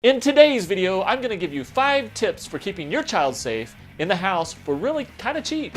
In today's video, I'm going to give you 5 tips for keeping your child safe in the house for really kind of cheap.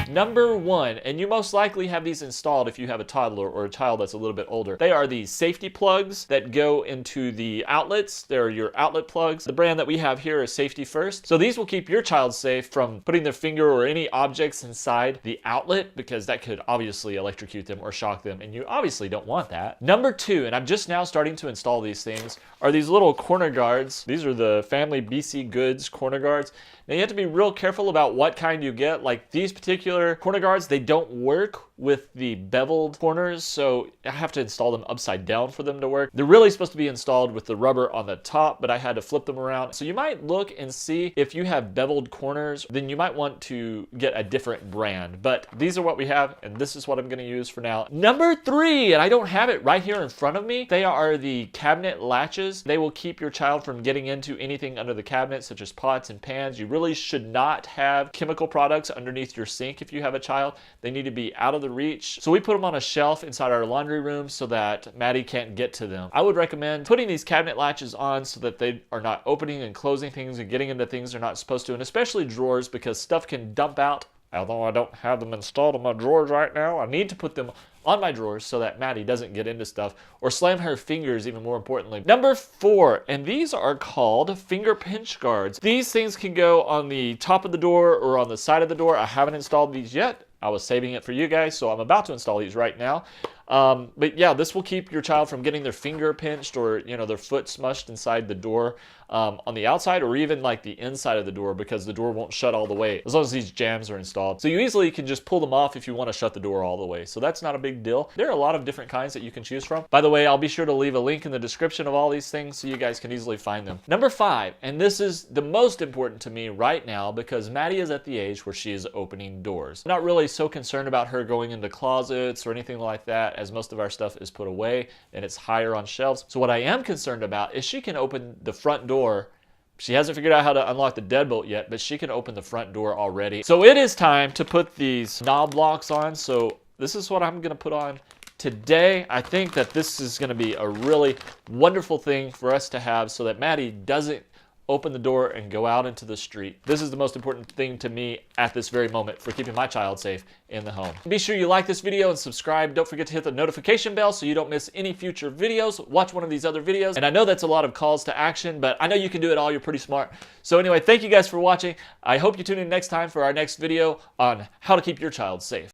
Number 1, and you most likely have these installed if you have a toddler or a child that's a little bit older. They are these safety plugs that go into the outlets. They're your outlet plugs. The brand that we have here is Safety First. So these will keep your child safe from putting their finger or any objects inside the outlet, because that could obviously electrocute them or shock them, and you obviously don't want that. Number 2, and I'm just now starting to install these things, are these little corner guards. These are the Family BC Goods corner guards. Now you have to be real careful about what kind you get. Like these particular corner guards, they don't work with the beveled corners, so I have to install them upside down for them to work. They're really supposed to be installed with the rubber on the top, but I had to flip them around. So you might look and see if you have beveled corners, then you might want to get a different brand. But these are what we have, and this is what I'm going to use for now. Number 3, and I don't have it right here in front of me, they are the cabinet latches. They will keep your child from getting into anything under the cabinet, such as pots and pans. You really should not have chemical products underneath your sink if you have a child. They need to be out of the reach. So we put them on a shelf inside our laundry room so that Maddie can't get to them. I would recommend putting these cabinet latches on so that they are not opening and closing things and getting into things they're not supposed to, and especially drawers, because stuff can dump out. Although I don't have them installed in my drawers right now, I need to put them on my drawers so that Maddie doesn't get into stuff or slam her fingers, even more importantly. Number 4, and these are called finger pinch guards. These things can go on the top of the door or on the side of the door. I haven't installed these yet. I was saving it for you guys, so I'm about to install these right now. But yeah, this will keep your child from getting their finger pinched or, you know, their foot smushed inside the door on the outside, or even like the inside of the door, because the door won't shut all the way as long as these jams are installed. So you easily can just pull them off if you want to shut the door all the way. So that's not a big deal. There are a lot of different kinds that you can choose from. By the way, I'll be sure to leave a link in the description of all these things so you guys can easily find them. Number 5, and this is the most important to me right now because Maddie is at the age where she is opening doors. I'm not really so concerned about her going into closets or anything like that, as most of our stuff is put away and it's higher on shelves. So what I am concerned about is she can open the front door. She hasn't figured out how to unlock the deadbolt yet, but she can open the front door already. So it is time to put these knob locks on. So this is what I'm gonna put on today. I think that this is gonna be a really wonderful thing for us to have so that Maddie doesn't open the door and go out into the street. This is the most important thing to me at this very moment for keeping my child safe in the home. Be sure you like this video and subscribe. Don't forget to hit the notification bell so you don't miss any future videos. Watch one of these other videos. And I know that's a lot of calls to action, but I know you can do it all. You're pretty smart. So anyway, thank you guys for watching. I hope you tune in next time for our next video on how to keep your child safe.